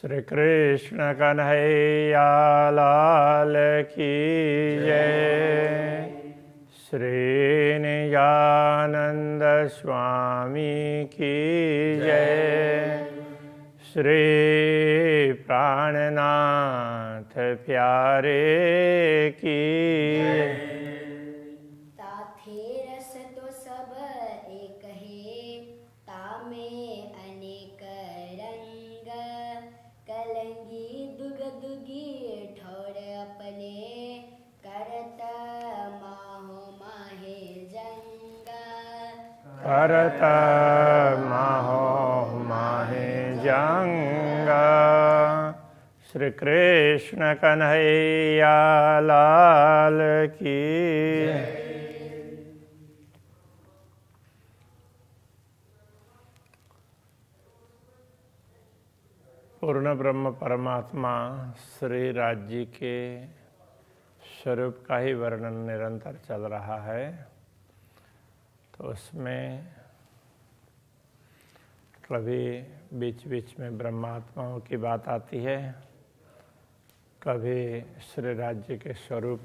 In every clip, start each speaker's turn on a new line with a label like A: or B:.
A: श्री कृष्ण कन्हैया लाल की जय। श्री निजानंद स्वामी की जय। श्री प्राणनाथ प्यारे की
B: ताथे रस तो सब एक है, तामे अनेक रंग। कलंगी दुग दुगी ठोर अपने, करत माहो माहे जंग।
A: करत माहो माहे जंगा। श्री कृष्ण कन्हैया लाल की। पूर्ण ब्रह्म परमात्मा श्री राज जी के स्वरूप का ही वर्णन निरंतर चल रहा है। तो उसमें कभी बीच बीच में ब्रह्मात्माओं की बात आती है, कभी श्री राज्य के स्वरूप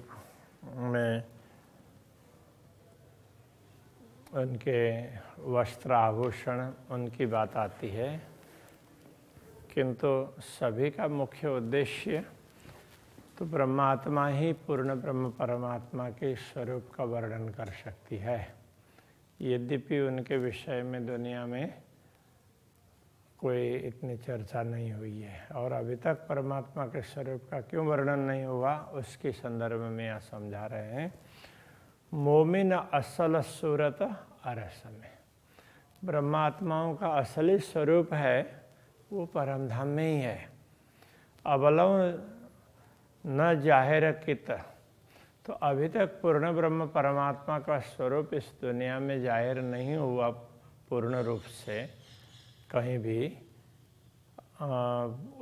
A: में उनके वस्त्र आभूषण उनकी बात आती है, किंतु सभी का मुख्य उद्देश्य तो ब्रह्मात्मा ही पूर्ण ब्रह्म परमात्मा के स्वरूप का वर्णन कर सकती है। यद्यपि उनके विषय में दुनिया में कोई इतनी चर्चा नहीं हुई है और अभी तक परमात्मा के स्वरूप का क्यों वर्णन नहीं हुआ उसके संदर्भ में यहाँ समझा रहे हैं। मोमिन असल सूरत अरस में, ब्रह्मात्माओं का असली स्वरूप है वो परमधाम में ही है। अबलव न जाहिर कित, तो अभी तक पूर्ण ब्रह्म परमात्मा का स्वरूप इस दुनिया में जाहिर नहीं हुआ पूर्ण रूप से कहीं भी।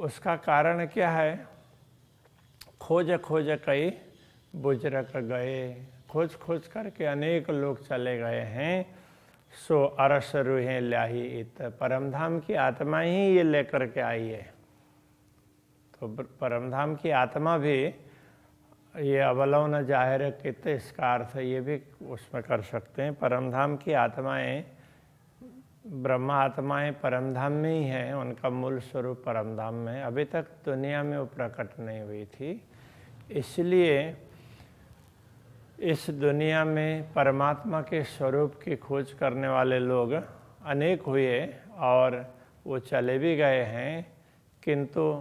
A: उसका कारण क्या है? खोज खोज कई बुजरक गए, खोज खोज करके अनेक लोग चले गए हैं। सो अरस रूहें ल्याही इत, परमधाम की आत्मा ही ये लेकर के आई है। तो परमधाम की आत्मा भी ये अवलव न जाहिर कित, इसका अर्थ ये भी उसमें कर सकते हैं। परमधाम की आत्माएं, ब्रह्मा आत्माएं परमधाम में ही हैं, उनका मूल स्वरूप परमधाम में अभी तक दुनिया में वो प्रकट नहीं हुई थी। इसलिए इस दुनिया में परमात्मा के स्वरूप की खोज करने वाले लोग अनेक हुए और वो चले भी गए हैं, किंतु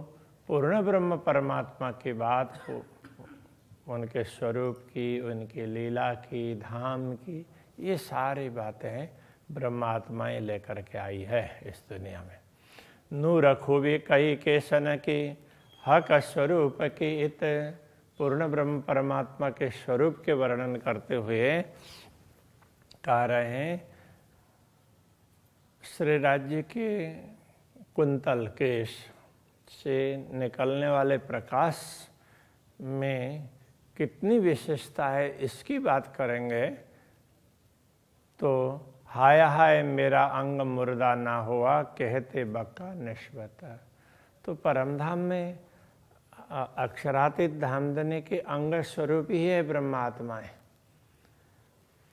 A: पूर्ण ब्रह्म परमात्मा की बात उनके स्वरूप की, उनकी लीला की, धाम की, ये सारी बातें ब्रह्मात्माएं लेकर के आई है इस दुनिया में। नूर खूबी कई केसन की, हक स्वरूप की इत, पूर्ण ब्रह्म परमात्मा के स्वरूप के वर्णन करते हुए कह रहे हैं श्री राज्य के कुंतल केश से निकलने वाले प्रकाश में कितनी विशेषता है इसकी बात करेंगे तो हाय हाय मेरा अंग मुर्दा ना हुआ, कहते बक्का निष्वत। तो परमधाम में अक्षरातीत धामधनी के अंग स्वरूप ही है ब्रह्मात्माएं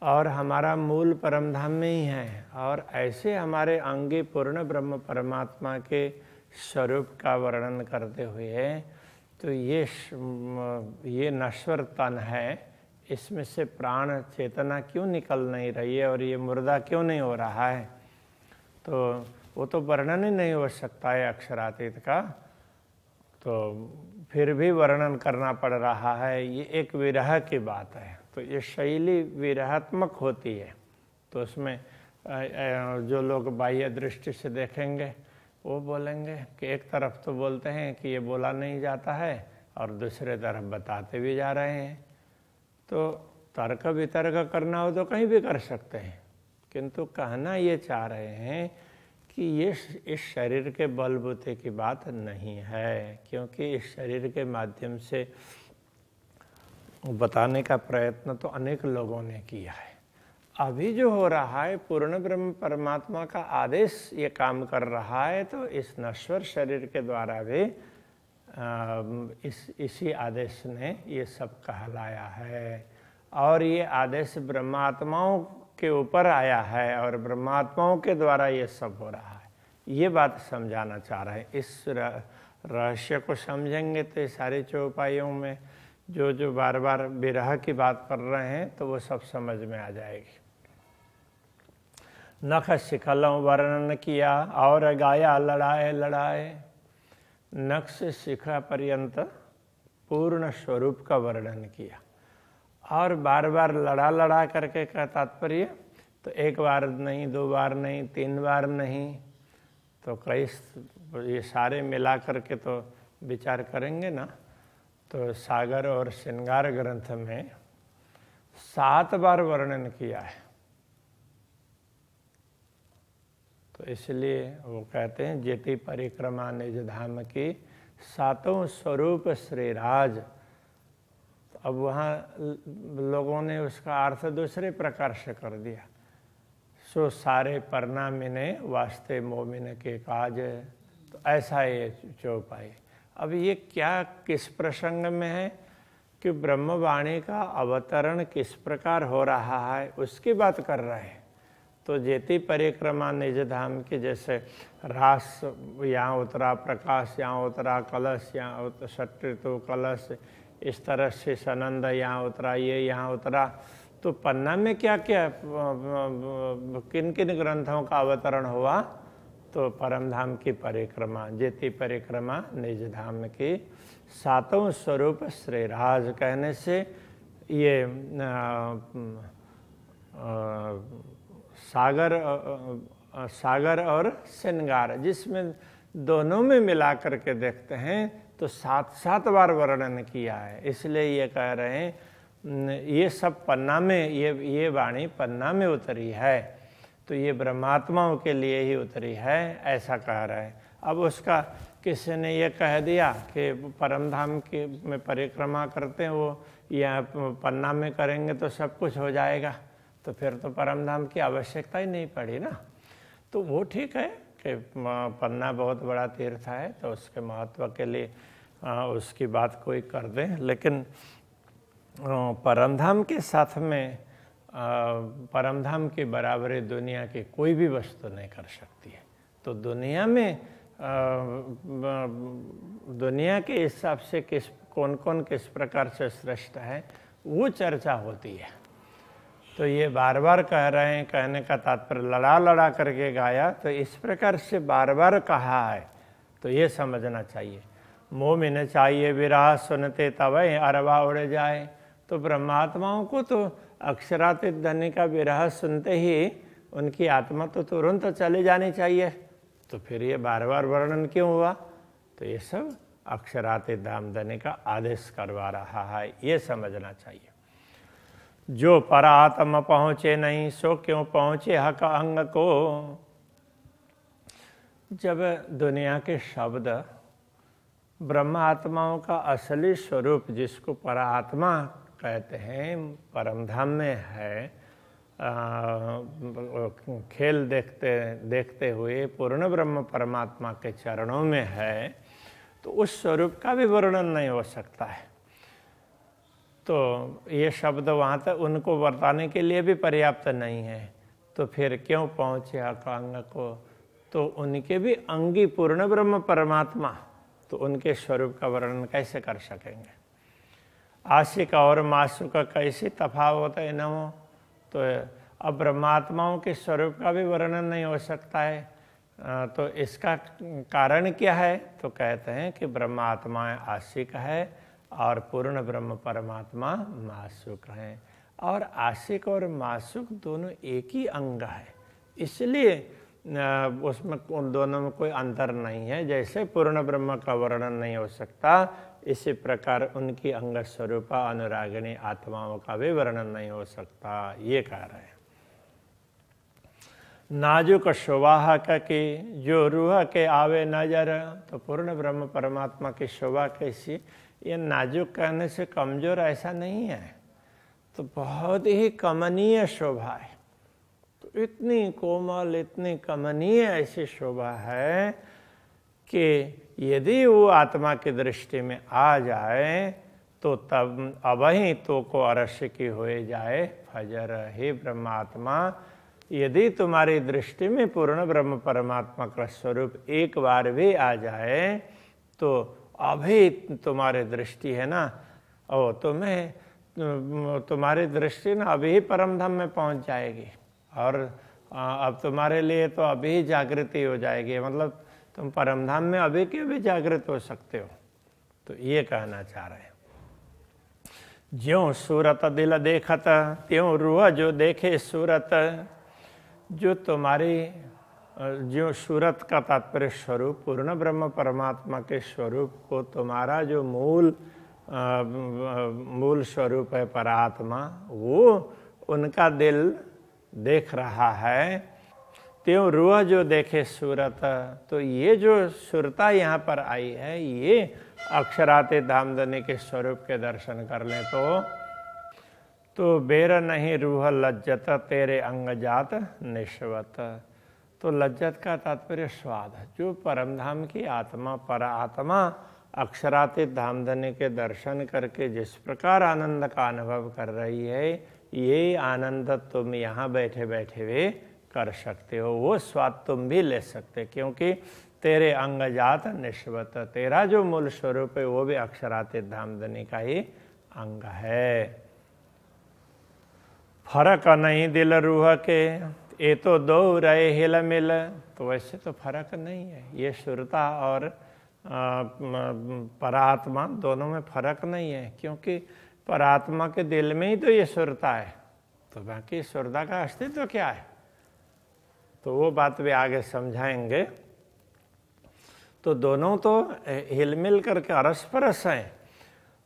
A: और हमारा मूल परमधाम में ही है। और ऐसे हमारे अंगी पूर्ण ब्रह्म परमात्मा के स्वरूप का वर्णन करते हुए तो ये नश्वर तन है, इसमें से प्राण चेतना क्यों निकल नहीं रही है और ये मुर्दा क्यों नहीं हो रहा है? तो वो तो वर्णन ही नहीं हो सकता है अक्षरातीत का, तो फिर भी वर्णन करना पड़ रहा है। ये एक विरह की बात है, तो ये शैली विरहात्मक होती है। तो उसमें जो लोग बाह्य दृष्टि से देखेंगे वो बोलेंगे कि एक तरफ तो बोलते हैं कि ये बोला नहीं जाता है और दूसरे तरफ बताते भी जा रहे हैं। तो तर्क वितर्क करना हो तो कहीं भी कर सकते हैं, किंतु कहना ये चाह रहे हैं कि ये इस शरीर के बलबूते की बात नहीं है, क्योंकि इस शरीर के माध्यम से बताने का प्रयत्न तो अनेक लोगों ने किया है। अभी जो हो रहा है पूर्ण ब्रह्म परमात्मा का आदेश ये काम कर रहा है, तो इस नश्वर शरीर के द्वारा भी इसी आदेश ने ये सब कहलाया है। और ये आदेश ब्रह्मात्माओं के ऊपर आया है और ब्रह्मात्माओं के द्वारा ये सब हो रहा है। ये बात समझाना चाह रहे हैं। इस रहस्य को समझेंगे तो सारे चौपाइयों में जो बार बार विरह की बात कर रहे हैं तो वो सब समझ में आ जाएगी। नख शिखलों वर्णन किया और गाया लड़ाए लड़ाए। नख से शिखा पर्यंत पूर्ण स्वरूप का वर्णन किया और बार बार लड़ा करके का तात्पर्य तो एक बार नहीं, 2 बार नहीं, 3 बार नहीं, तो कई ये सारे मिला करके तो विचार करेंगे ना, तो सागर और श्रृंगार ग्रंथ में 7 बार वर्णन किया है। तो इसलिए वो कहते हैं जेति परिक्रमा निज धाम की 7 स्वरूप श्रीराज। तो अब वहाँ लोगों ने उसका अर्थ दूसरे प्रकार से कर दिया। सो सारे परनामिने वास्ते मोमिन के काज। तो ऐसा ये चौपाई। अब ये क्या किस प्रसंग में है कि ब्रह्मवाणी का अवतरण किस प्रकार हो रहा है उसकी बात कर रहे हैं। तो जेति परिक्रमा निज धाम की, जैसे रास यहाँ उतरा, प्रकाश यहाँ उतरा, कलश यहाँ षट्ऋतु कलश, इस तरह से सनंद यहाँ उतरा, ये यहाँ उतरा। तो पन्ना में क्या क्या किन किन ग्रंथों का अवतरण हुआ? तो परमधाम की परिक्रमा, जेति परिक्रमा निज धाम की 7 स्वरूप श्रीराज कहने से ये सागर और श्रृंगार, जिसमें दोनों में मिला करके देखते हैं तो 7 बार वर्णन किया है। इसलिए ये कह रहे हैं ये सब पन्ना में, ये वाणी पन्ना में उतरी है, तो ये ब्रह्मात्माओं के लिए ही उतरी है, ऐसा कह रहे हैं। अब उसका किसी ने ये कह दिया कि परमधाम के में परिक्रमा करते हैं वो या पन्ना में करेंगे तो सब कुछ हो जाएगा, तो फिर तो परमधाम की आवश्यकता ही नहीं पड़ी ना। तो वो ठीक है कि पन्ना बहुत बड़ा तीर्थ है तो उसके महत्व के लिए उसकी बात कोई कर दे, लेकिन परमधाम के साथ में परमधाम की बराबरी दुनिया की कोई भी वस्तु नहीं कर सकती है। तो दुनिया में दुनिया के हिसाब से कौन कौन किस प्रकार से श्रेष्ठ है वो चर्चा होती है। तो ये बार बार कह रहे हैं, कहने का तात्पर्य लड़ा करके गाया, तो इस प्रकार से बार बार कहा है तो ये समझना चाहिए। मोमिन चाहिए विरह सुनते तवै अरवा उड़ जाए। तो ब्रह्मात्माओं को तो अक्षरातीत धनी का विरह सुनते ही उनकी आत्मा तो तुरंत चली जानी चाहिए, तो फिर ये बार बार वर्णन क्यों हुआ? तो ये सब अक्षरातीत धाम धनी का आदेश करवा रहा है, ये समझना चाहिए। जो परात्म पहुँचे नहीं सो क्यों पहुँचे हक अंग को। जब दुनिया के शब्द ब्रह्म आत्माओं का असली स्वरूप जिसको परात्मा कहते हैं परमधाम में है, खेल देखते हुए पूर्ण ब्रह्म परमात्मा के चरणों में है, तो उस स्वरूप का भी वर्णन नहीं हो सकता है। तो ये शब्द वहाँ तक उनको बताने के लिए भी पर्याप्त नहीं है, तो फिर क्यों पहुँचे अंग को? तो उनके भी अंगी पूर्ण ब्रह्म परमात्मा, तो उनके स्वरूप का वर्णन कैसे कर सकेंगे? आशिक और मासुक का कैसे तफावत है न हो? तो अब ब्रह्मात्माओं के स्वरूप का भी वर्णन नहीं हो सकता है, तो इसका कारण क्या है? तो कहते हैं कि ब्रह्मात्मा आशिक है और पूर्ण ब्रह्म परमात्मा मासुक है, और आशिक और मासुक दोनों एक ही अंग है, इसलिए उसमें उन दोनों में कोई अंतर नहीं है। जैसे पूर्ण ब्रह्म का वर्णन नहीं हो सकता, इसी प्रकार उनकी अंग स्वरूप अनुरागिणी आत्माओं का भी वर्णन नहीं हो सकता, ये कह रहे हैं। नाजुक शोभा की जो रूह के आवे नजर। तो पूर्ण ब्रह्म परमात्मा की शोभा कैसी? ये नाजुक कहने से कमजोर ऐसा नहीं है, तो बहुत ही कमनीय शोभा है। इतनी कोमल, इतनी कमनीय ऐसी शोभा है कि यदि वो आत्मा की दृष्टि में आ जाए तो तब अबही तो को अरस्य की हो जाए फजर। हे ब्रह्मात्मा, यदि तुम्हारी दृष्टि में पूर्ण ब्रह्म परमात्मा का स्वरूप एक बार भी आ जाए तो अभी तुम्हारी दृष्टि है ना, ओ तुम्हारी दृष्टि ना अभी परम धाम में पहुंच जाएगी। और अब तुम्हारे लिए तो अभी जागृति हो जाएगी, मतलब तुम परम धाम में अभी के भी जागृत हो सकते हो। तो ये कहना चाह रहे हैं, ज्यों सूरत दिल देखत त्यों रूह जो देखे सूरत। जो तुम्हारी जो सूरत का तात्पर्य स्वरूप पूर्ण ब्रह्म परमात्मा के स्वरूप को तुम्हारा जो मूल स्वरूप है परात्मा, वो उनका दिल देख रहा है। त्यों रूह जो देखे सूरत, तो ये जो सुरता यहाँ पर आई है, ये अक्षराते धामधनी के स्वरूप के दर्शन कर ले तो बेर नहीं रूह लज्जत तेरे अंग जात निश्वत। तो लज्जत का तात्पर्य स्वाद। जो परमधाम की आत्मा पर आत्मा अक्षरातीत धामधनी के दर्शन करके जिस प्रकार आनंद का अनुभव कर रही है, ये आनंद तुम यहाँ बैठे बैठे भी कर सकते हो। वो स्वाद तुम भी ले सकते, क्योंकि तेरे अंग जात निश्वत, तेरा जो मूल स्वरूप है वो भी अक्षरातीत धामधनी का ही अंग है। फर्क नहीं दिल रूह के, ये तो दो रहे हिल मिल। तो वैसे तो फर्क नहीं है, ये सुरता और परात्मा दोनों में फर्क नहीं है, क्योंकि परात्मा के दिल में ही तो ये सुरता है, तो बाकी सुरता का अस्तित्व क्या है, तो वो बात भी आगे समझाएंगे। तो दोनों तो हिलमिल करके अरस परस हैं।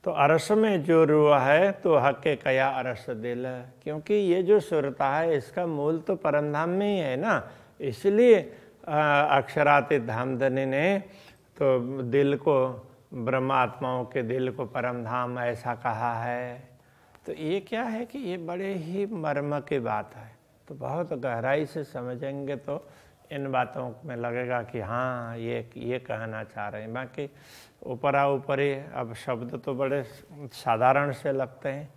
A: तो अरस में जो रूह है तो हक के कया अरस दिल, क्योंकि ये जो सुरता है इसका मूल तो परमधाम में ही है ना, इसलिए अक्षरातीत धामधनी ने तो दिल को, ब्रह्मात्माओं के दिल को परमधाम ऐसा कहा है। तो ये क्या है कि ये बड़े ही मर्म की बात है, तो बहुत गहराई से समझेंगे तो इन बातों में लगेगा कि हाँ ये कहना चाह रहे हैं। बाकी ऊपरा ऊपरी अब शब्द तो बड़े साधारण से लगते हैं,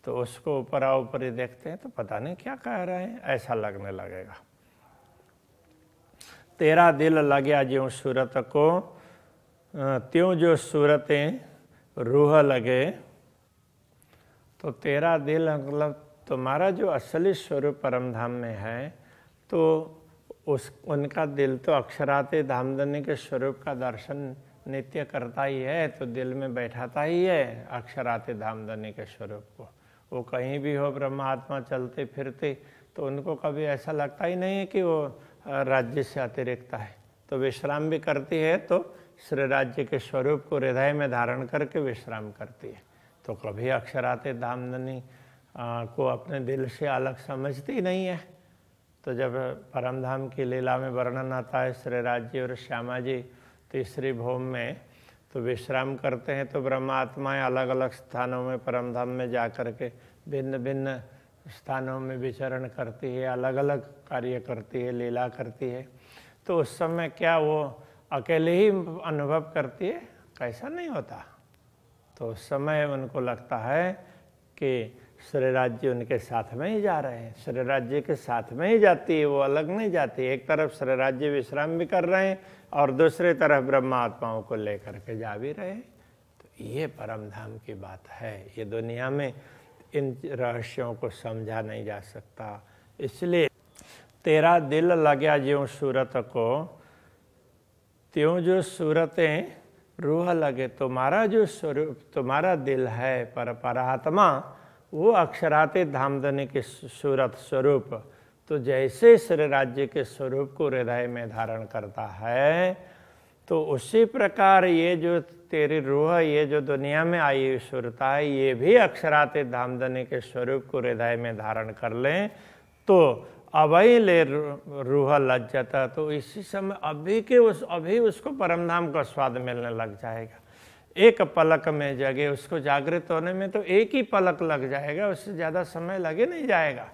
A: तो उसको ऊपरा ऊपरी देखते हैं तो पता नहीं क्या कह रहे हैं, ऐसा लगने लगेगा। तेरा दिल लग्या ज्यों सूरत को, त्यों जो सूरतें रूह लगे। तो तेरा दिल मतलब तुम्हारा जो असली स्वरूप परमधाम में है, तो उनका दिल तो अक्षराते धामधनी के स्वरूप का दर्शन नित्य करता ही है, तो दिल में बैठाता ही है अक्षराते धामधनी के स्वरूप को। वो कहीं भी हो ब्रह्मात्मा चलते फिरते, तो उनको कभी ऐसा लगता ही नहीं है कि वो राज्य से अतिरिक्त है। तो विश्राम भी करती है तो श्री राज्य के स्वरूप को हृदय में धारण करके विश्राम करती है, तो कभी अक्षराते धामधनी को अपने दिल से अलग समझती ही नहीं है। तो जब परमधाम की लीला में वर्णन आता है श्री राज्य और श्यामा जी तीसरी भौम में तो विश्राम करते हैं, तो ब्रह्मात्माएं अलग अलग स्थानों में परमधाम में जा कर के भिन्न भिन्न स्थानों में विचरण करती है, अलग अलग कार्य करती है, लीला करती है। तो उस समय क्या वो अकेले ही अनुभव करती है? कैसा नहीं होता। तो उस समय उनको लगता है कि श्री राज्य उनके साथ में ही जा रहे हैं, श्री राज्य के साथ में ही जाती है, वो अलग नहीं जाती। एक तरफ श्री राज्य विश्राम भी कर रहे हैं और दूसरी तरफ ब्रह्मात्माओं को लेकर के जा भी रहे हैं। तो ये परमधाम की बात है, ये दुनिया में इन रहस्यों को समझा नहीं जा सकता। इसलिए तेरा दिल लग्या ज्यों सूरत को, त्यों जो सूरतें रूह लगे। तुम्हारा जो स्वरूप, तुम्हारा दिल है परात्मा, वो अक्षरातीत धामधनी के सूरत स्वरूप, तो जैसे श्री राज्य के स्वरूप को हृदय में धारण करता है, तो उसी प्रकार ये जो तेरी रूह, ये जो दुनिया में आई हुई सुरता है, ये भी अक्षरातीत धामधनी के स्वरूप को हृदय में धारण कर लें तो अभी ले रूह लज्जता। तो इसी समय अभी उसको परमधाम का स्वाद मिलने लग जाएगा। एक पलक में जगे, उसको जागृत होने में तो एक ही पलक लग जाएगा, उससे ज़्यादा समय लगे नहीं जाएगा।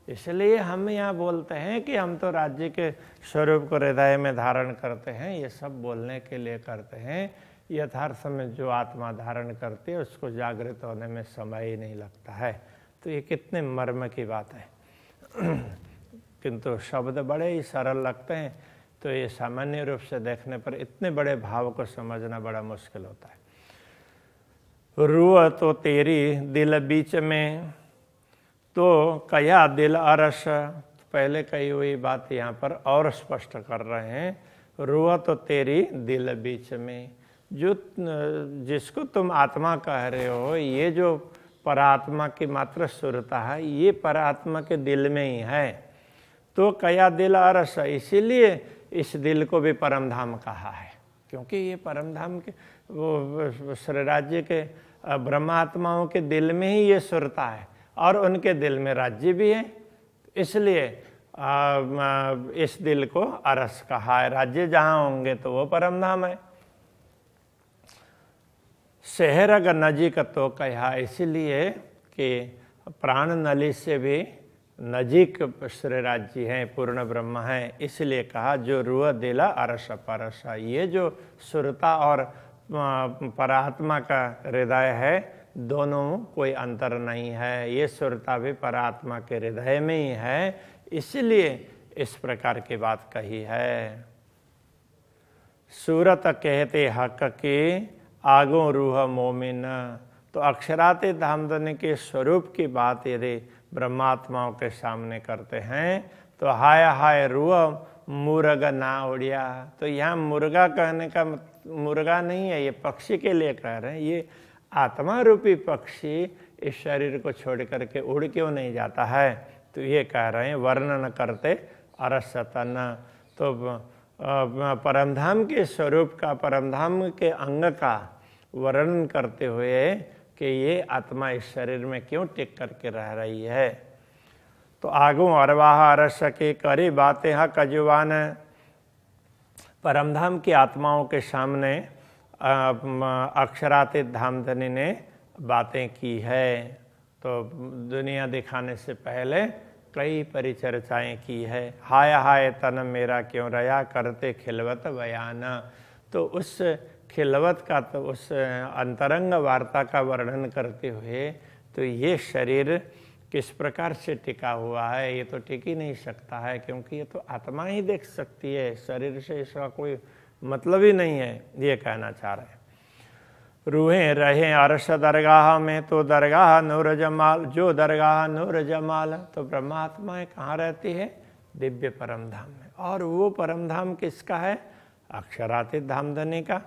A: इसलिए हम यहाँ बोलते हैं कि हम तो राज्य के स्वरूप को हृदय में धारण करते हैं। ये सब बोलने के लिए करते हैं। यथार्थ में जो आत्मा धारण करती है उसको जागृत होने में समय ही नहीं लगता है। तो ये कितने मर्म की बात है। किंतु शब्द बड़े ही सरल लगते हैं, तो ये सामान्य रूप से देखने पर इतने बड़े भाव को समझना बड़ा मुश्किल होता है। रूह तो तेरी दिल बीच में, तो कया दिल अरस। पहले कही हुई बात यहाँ पर और स्पष्ट कर रहे हैं। रूह तो तेरी दिल बीच में, जो जिसको तुम आत्मा कह रहे हो, ये जो परात्मा की मात्र सुरता है, ये परात्मा के दिल में ही है। तो कया दिल अरस, इसीलिए इस दिल को भी परम धाम कहा है, क्योंकि ये परम धाम के वो श्री राज्य के ब्रह्मात्माओं के दिल में ही ये सुरता है, और उनके दिल में राज्य भी है। इसलिए इस दिल को अरस कहा है। राज्य जहाँ होंगे तो वो परम धाम है। शहरग नजीक तो कहा, इसलिए कि प्राण नली से भी नजीक श्री राज्य है, पूर्ण ब्रह्म है। इसलिए कहा जो रूह दिला अरस परस, ये जो सुरता और परात्मा का हृदय है, दोनों कोई अंतर नहीं है। ये सुरता भी परात्मा के हृदय में ही है, इसलिए इस प्रकार की बात कही है। सूरत कहते हक के आगो रूह मोमिन, तो अक्षराते धामधनी के स्वरूप की बात यदि ब्रह्मात्माओं के सामने करते हैं तो हाय हाय रूह मुर्ग ना उड़िया। तो यहाँ मुर्गा कहने का मुर्गा नहीं है, ये पक्षी के लिए कह रहे हैं। ये आत्मा रूपी पक्षी इस शरीर को छोड़ करके उड़ क्यों नहीं जाता है, तो ये कह रहे हैं वर्णन करते अरसतन। तो परमधाम के स्वरूप का, परमधाम के अंग का वर्णन करते हुए कि ये आत्मा इस शरीर में क्यों टिक करके रह रही है। तो आगू अरवाह अरस के करी बातें हा कजुवान, परमधाम की आत्माओं के सामने अक्षरातीत धामधनी ने बातें की है। तो दुनिया दिखाने से पहले कई परिचर्चाएं की है। हाय हाय तन मेरा क्यों रया करते खिलवत बयान। तो उस खिलवत का, तो उस अंतरंग वार्ता का वर्णन करते हुए, तो ये शरीर किस प्रकार से टिका हुआ है, ये तो टिक ही नहीं सकता है, क्योंकि ये तो आत्मा ही देख सकती है, शरीर से इसका कोई मतलब ही नहीं है, ये कहना चाह रहे हैं। रूहें रहे अरश दरगाह में, तो दरगाह नूर जमाल, जो दरगाह नूर जमाल। तो ब्रह्मात्माएं कहाँ रहती है? दिव्य परम धाम में। और वो परम धाम किसका है? अक्षरातीत धामधनी का।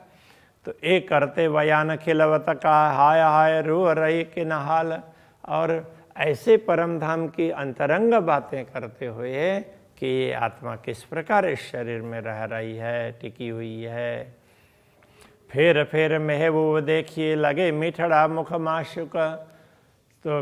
A: तो एक करते बयान खिलवत का हाय हाय रूह रही के नहाल। और ऐसे परम धाम की अंतरंग बातें करते हुए कि ये आत्मा किस प्रकार इस शरीर में रह रही है, टिकी हुई है। फेर फेर महबूब देखिए लगे मीठड़ा मुख माशुक। तो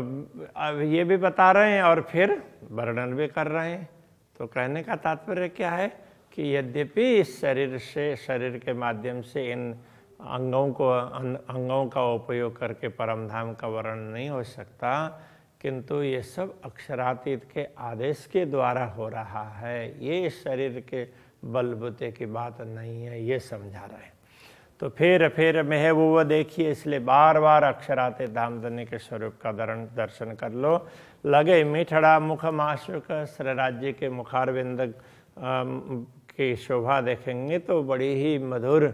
A: अब ये भी बता रहे हैं और फिर वर्णन भी कर रहे हैं। तो कहने का तात्पर्य क्या है कि यद्यपि इस शरीर से, शरीर के माध्यम से इन अंगों का उपयोग करके परमधाम का वर्णन नहीं हो सकता, किंतु ये सब अक्षरातीत के आदेश के द्वारा हो रहा है। ये इस शरीर के बलबूते की बात नहीं है, ये समझा रहे हैं। तो फिर महबूब देखिए, इसलिए बार बार अक्षरातीत धामधनी के स्वरूप का दर्शन कर लो। लगे मीठड़ा मुख माशुक, श्री राज्य के मुखारविंद की शोभा देखेंगे तो बड़ी ही मधुर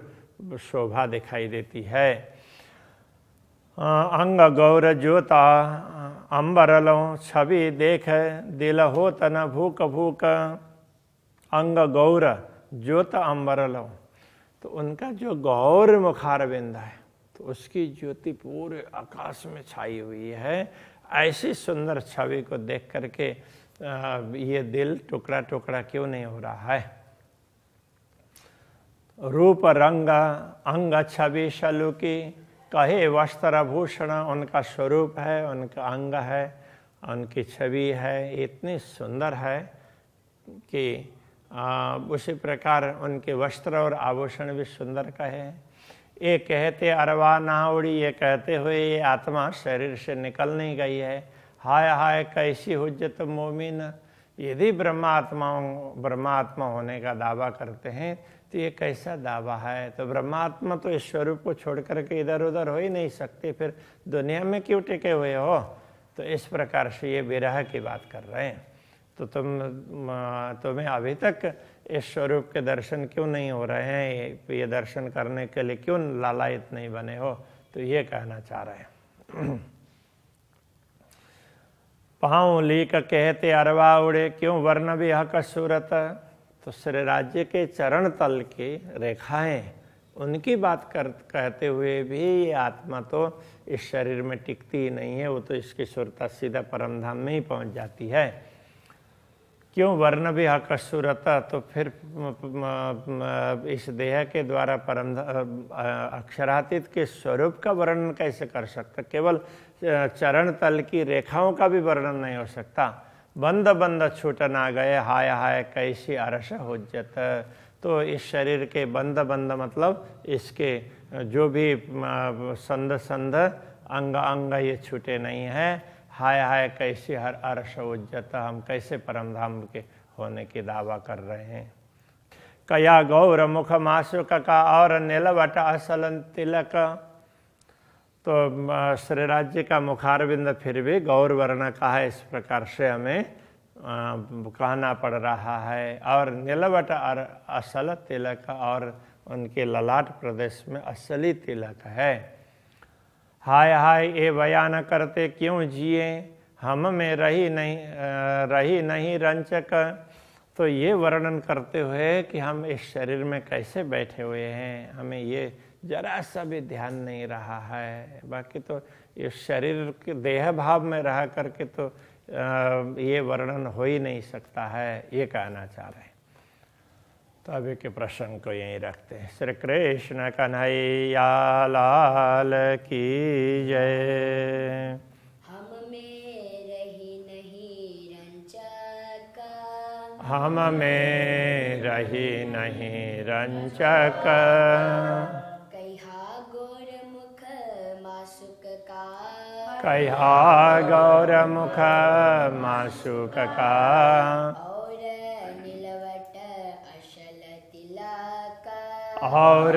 A: शोभा दिखाई देती है। अंग गौर ज्योता अंबरलो, छवि देख दिल हो तना भूक भूक। अंग गौर ज्योत अंबरलो, तो उनका जो गौर मुखारविंद है, तो उसकी ज्योति पूरे आकाश में छाई हुई है। ऐसी सुंदर छवि को देख करके ये दिल टुकड़ा टुकड़ा क्यों नहीं हो रहा है। रूप रंग अंग छवि शलु की, कहे वस्त्र भूषण, उनका स्वरूप है, उनका अंग है, उनकी छवि है, इतनी सुंदर है कि उसी प्रकार उनके वस्त्र और आभूषण भी सुंदर कहे। ये कहते अरवा ना उड़ी, ये कहते हुए ये आत्मा शरीर से निकल नहीं गई है। हाय हाय कैसी हुज्जत मोमिन। यदि ब्रह्मात्मा होने का दावा करते हैं तो ये कैसा दावा है। तो ब्रह्मात्मा तो इस स्वरूप को छोड़ करके इधर उधर हो ही नहीं सकते, फिर दुनिया में क्यों टिके हुए हो। तो इस प्रकार से ये विरह की बात कर रहे हैं। तो तुम्हें अभी तक इस स्वरूप के दर्शन क्यों नहीं हो रहे हैं, ये दर्शन करने के लिए क्यों लालायित नहीं बने हो। तो ये कहना चाह रहे हैं। पाँव लीक कहते अरवा उड़े, क्यों वर्ण भी हक सूरत। तो श्री राज्य के चरण तल की रेखाएं, उनकी बात कहते हुए भी ये आत्मा तो इस शरीर में टिकती ही नहीं है, वो तो इसकी सुरता सीधा परमधाम में ही पहुंच जाती है। क्यों वर्ण भी हक सूरत। तो फिर इस देह के द्वारा अक्षरातीत के स्वरूप का वर्णन कैसे कर सकता। केवल चरण तल की रेखाओं का भी वर्णन नहीं हो सकता। बंद बंद छूट ना गए, हाय हाय कैसी अरस हुज्जत। तो इस शरीर के बंद बंद मतलब इसके जो भी संध संध अंग अंग ये छूटे नहीं है। हाय हाय कैसी हर अरस उज्जत, हम कैसे परमधाम के होने की दावा कर रहे हैं। कया गौर मुख मासुक का और नीलवट असल तिलक। तो श्री राज्य का मुखारविंद फिर भी गौर वर्ण का है, इस प्रकार से हमें कहना पड़ रहा है। और नीलवट असल तिलक, और उनके ललाट प्रदेश में असली तिलक है। हाय हाय ये बयान करते क्यों जिए, हम में रही नहीं रंचक। तो ये वर्णन करते हुए कि हम इस शरीर में कैसे बैठे हुए हैं, हमें ये जरा सा भी ध्यान नहीं रहा है। बाकी तो इस शरीर के देह भाव में रह करके तो ये वर्णन हो ही नहीं सकता है, ये कहना चाह रहे हैं। तो अभी के प्रश्न को यहीं रखते हैं। श्री कृष्ण कन्हैया लाल की जय।
B: हम में रही नहीं रंचक,
A: हम में रही नहीं रंचक।
B: कहा गौर मुख मासुक का,
A: कहा गौर मुख मासुक का।
B: और नीलवट असल तिलक,
A: और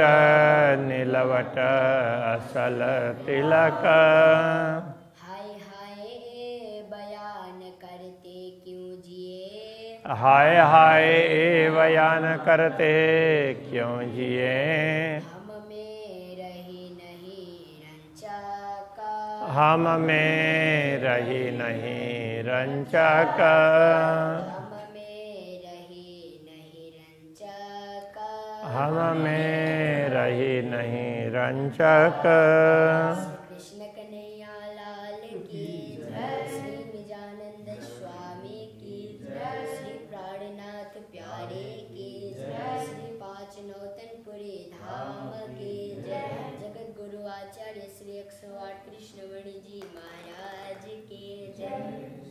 A: नीलवट असल तिलक।
B: हाय हाय बयान करते क्यों जिए,
A: हाय हाय बयान करते क्यों जिए।
B: हम में रही नहीं रंचक,
A: हम में रही नहीं रंचक।
B: हम में रही नहीं रंचक।
A: हम में रही नहीं रंचक।
B: कृष्ण कन्हैया लाल की जय। श्री निजानंद स्वामी की जय। श्री प्राणनाथ प्यारे की जय। श्री पाँच नौतनपुरी धाम की जय। जगत गुरु आचार्य श्री 108 कृष्णवेणी जी महाराज की जय।